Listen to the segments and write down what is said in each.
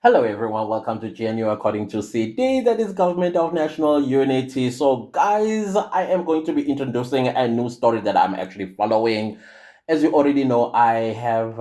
Hello, everyone. Welcome to GNU according to CD, that is Government of National Unity. So, guys, I am going to be introducing a new story that I'm actually following. As you already know, I have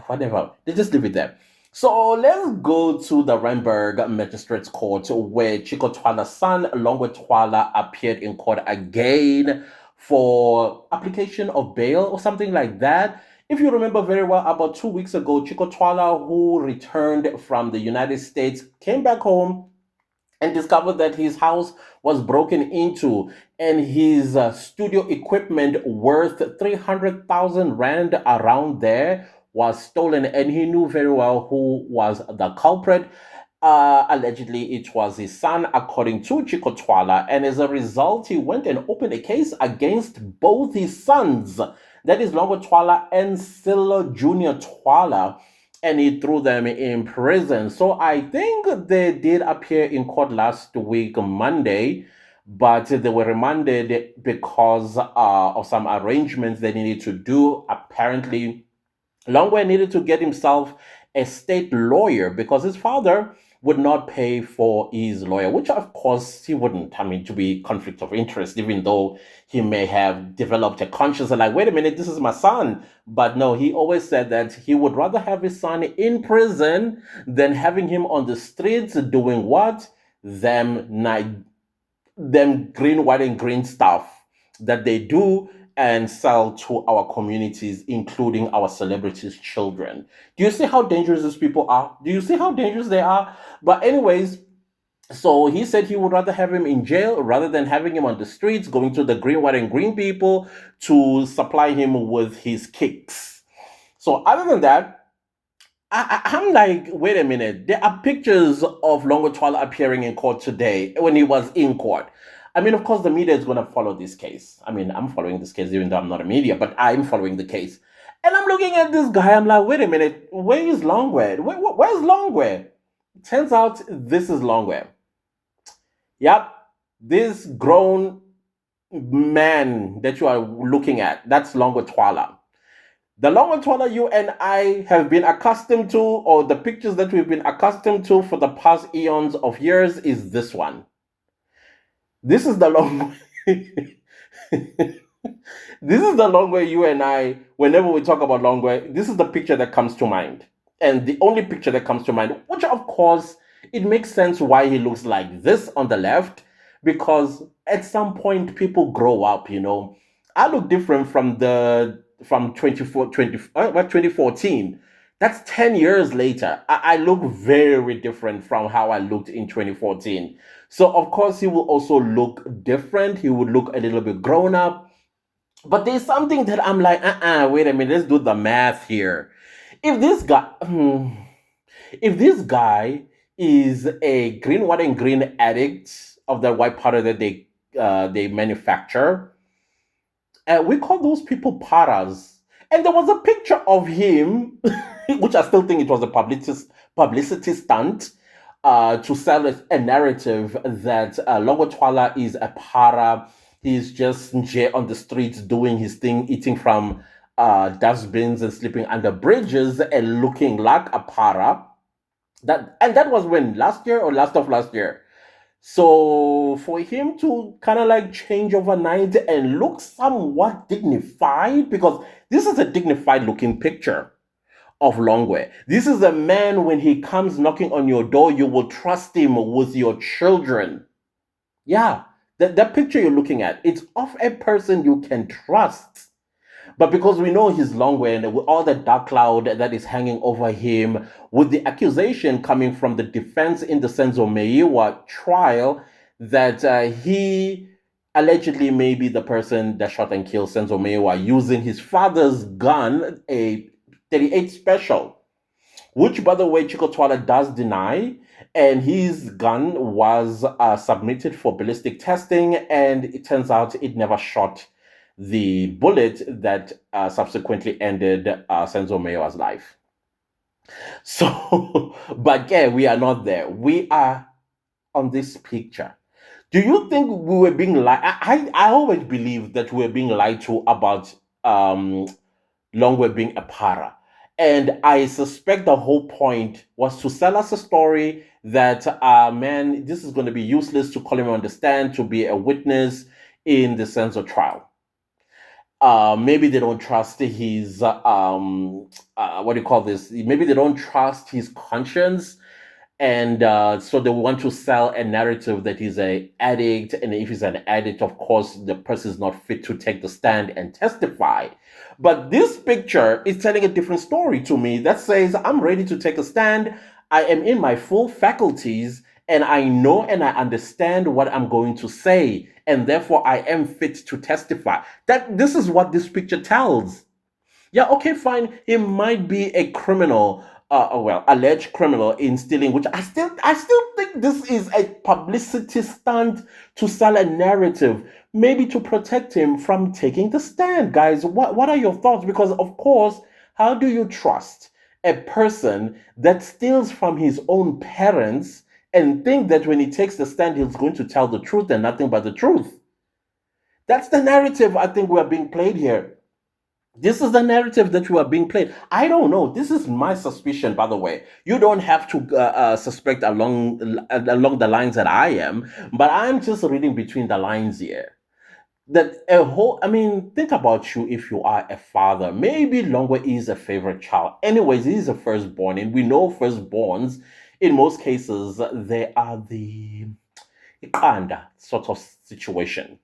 whatever. Let's just leave it there. So let's go to the Randburg Magistrates Court, where Chico Twala's son, Longwe Twala, appeared in court again for application of bail or something like that. If you remember very well, about 2 weeks ago, Chico Twala, who returned from the United States, came back home and discovered that his house was broken into and his studio equipment worth 300,000 Rand around there was stolen. And he knew very well who was the culprit. Allegedly, it was his son, according to Chico Twala. And as a result, he went and opened a case against both his sons, that is Longo Twala and Silo Junior Twala, and he threw them in prison. So I think they did appear in court last week, Monday, but they were remanded because of some arrangements they needed to do. Apparently, Longwe needed to get himself a state lawyer because his father would not pay for his lawyer, which of course he wouldn't. I mean, to be conflict of interest, even though he may have developed a conscience and like, wait a minute, this is my son. But no, he always said that he would rather have his son in prison than having him on the streets doing what? Them green, white, and green stuff that they do and sell to our communities, including our celebrities' children. Do you see how dangerous these people are? Do you see how dangerous they are? But, anyways, so he said he would rather have him in jail rather than having him on the streets, going to the green, white, and green people to supply him with his kicks. So, other than that, I'm like, wait a minute. There are pictures of Longotwala appearing in court today when he was in court. I mean, of course, the media is going to follow this case. I mean, I'm following this case even though I'm not a media, but I'm following the case. And I'm looking at this guy. I'm like, wait a minute. Where is Longwe? Where's Longwe? Turns out this is Longwe. Yep. This grown man that you are looking at, that's Longotwala. The Longwe Twala you and I have been accustomed to, or the pictures that we've been accustomed to for the past eons of years, is this one. This is the long way. This is the long way you and I, whenever we talk about long way, this is the picture that comes to mind. And the only picture that comes to mind, which of course, it makes sense why he looks like this on the left, because at some point people grow up, you know. I look different from 2014. That's 10 years later. I look very different from how I looked in 2014. So, of course, he will also look different. He would look a little bit grown up. But there's something that I'm like, wait a minute, let's do the math here. If this guy, if this guy is a green, white, and green addict of the white powder that they manufacture, we call those people paras. And there was a picture of him, which I still think it was a publicity stunt to sell a narrative that Longotwala is a para. He's just on the streets doing his thing, eating from dustbins and sleeping under bridges and looking like a para. That was when, last year or last of last year. So for him to kind of like change overnight and look somewhat dignified, because this is a dignified looking picture of Longwe. This is a man, when he comes knocking on your door, you will trust him with your children. Yeah, that picture you're looking at, it's of a person you can trust. But because we know he's Longwe and with all the dark cloud that is hanging over him, with the accusation coming from the defense in the Senzo Meiwa trial that he allegedly may be the person that shot and killed Senzo Meiwa using his father's gun, a 38 special, which, by the way, Chico Twala does deny. And his gun was submitted for ballistic testing, and it turns out it never shot the bullet that subsequently ended Senzo Meo's life. So, but yeah, we are not there. We are on this picture. Do you think we were being lied? I always believe that we were being lied to about Longwe being a para. And I suspect the whole point was to sell us a story that, man, this is going to be useless to call him on the stand to be a witness in the sense of trial. Maybe they don't trust his, what do you call this? Maybe they don't trust his conscience, and so they want to sell a narrative that he's a addict, and if he's an addict, of course the person is not fit to take the stand and testify. But this picture is telling a different story to me that says I'm ready to take a stand. I am in my full faculties, and I know and I understand what I'm going to say, and therefore I am fit to testify. That this is what this picture tells. Yeah, okay, fine. He might be a criminal, well, alleged criminal in stealing, which I still think this is a publicity stunt to sell a narrative, maybe to protect him from taking the stand. Guys, what are your thoughts? Because of course, how do you trust a person that steals from his own parents and think that when he takes the stand, he's going to tell the truth and nothing but the truth? That's the narrative I think we're being played here. This is the narrative that you are being played. I don't know. This is my suspicion, by the way. You don't have to suspect along the lines that I am, but I'm just reading between the lines here. That a whole, I mean, think about you if you are a father. Maybe Longwe is a favorite child. Anyways, he's a firstborn, and we know firstborns, in most cases, they are the Ikanda sort of situation.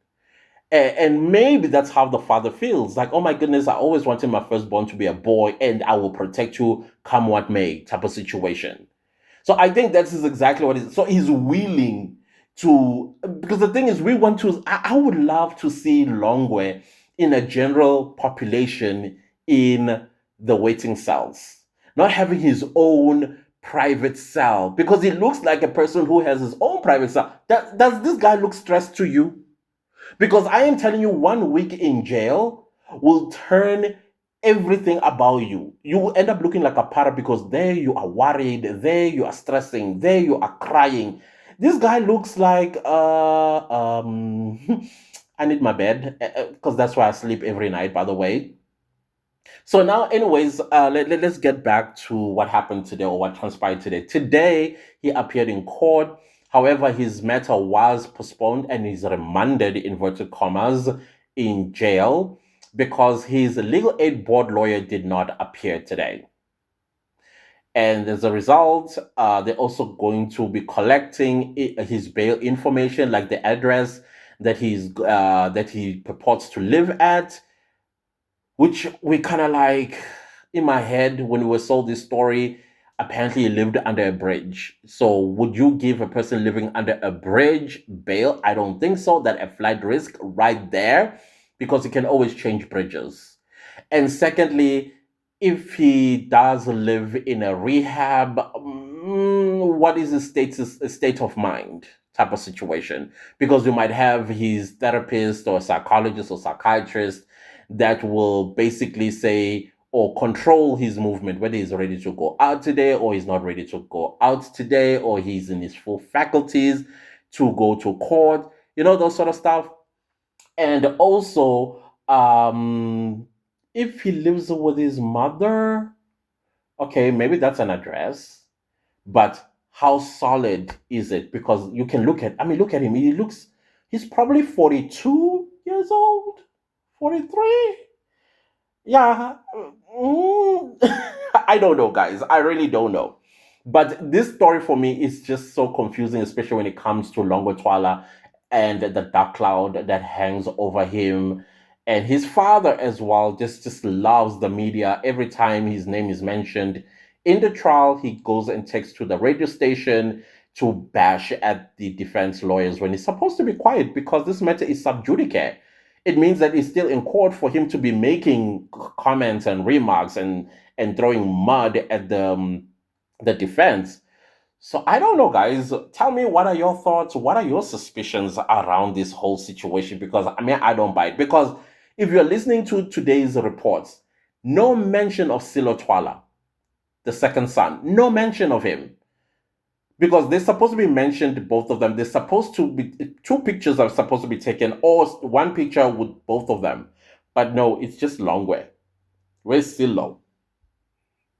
And maybe that's how the father feels like, oh my goodness, I always wanted my firstborn to be a boy, and I will protect you come what may, type of situation. So I think that is exactly what it is. So he's willing to, because the thing is, we want to, I would love to see Longwe in a general population in the waiting cells, not having his own private cell, because he looks like a person who has his own private cell. Does this guy look stressed to you? Because I am telling you, 1 week in jail will turn everything about you. You will end up looking like a parrot because there you are worried, there you are stressing, there you are crying. This guy looks like I need my bed because that's why I sleep every night, by the way. So now, anyways, let's get back to what happened today or what transpired today. Today, he appeared in court. However, his matter was postponed and he's remanded, inverted commas, in jail because his legal aid board lawyer did not appear today. And as a result, they're also going to be collecting his bail information, like the address that he purports to live at, which we kind of like, in my head when we saw this story. Apparently he lived under a bridge, so would you give a person living under a bridge bail? I don't think so. That a flight risk right there, because you can always change bridges. And secondly, if he does live in a rehab, what is his state of mind type of situation? Because you might have his therapist or psychologist or psychiatrist that will basically say or control his movement, whether he's ready to go out today or he's not ready to go out today, or he's in his full faculties to go to court, those sort of stuff. And also, if he lives with his mother, okay, maybe that's an address, but how solid is it? Because you can look at him. He's probably 42 years old, 43. Yeah. I don't know, guys. I really don't know. But this story for me is just so confusing, especially when it comes to Longo Twala and the dark cloud that hangs over him. And his father as well just loves the media. Every time his name is mentioned in the trial, he goes and takes to the radio station to bash at the defense lawyers when he's supposed to be quiet because this matter is sub judice. It means that it's still in court for him to be making comments and remarks and throwing mud at the defense. So I don't know, guys. Tell me, what are your thoughts? What are your suspicions around this whole situation? Because I mean, I don't buy it. Because if you're listening to today's reports, no mention of Silo Twala, the second son, no mention of him. Because they're supposed to be mentioned, both of them. They're supposed to be, two pictures are supposed to be taken, or one picture with both of them. But no, it's just Longwe. Where's Silo?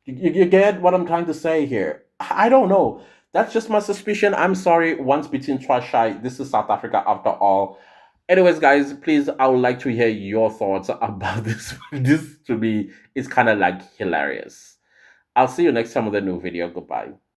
You get what I'm trying to say here? I don't know. That's just my suspicion. I'm sorry. Once bitten, twice shy. This is South Africa after all. Anyways, guys, please, I would like to hear your thoughts about this. This to me is kind of like hilarious. I'll see you next time with a new video. Goodbye.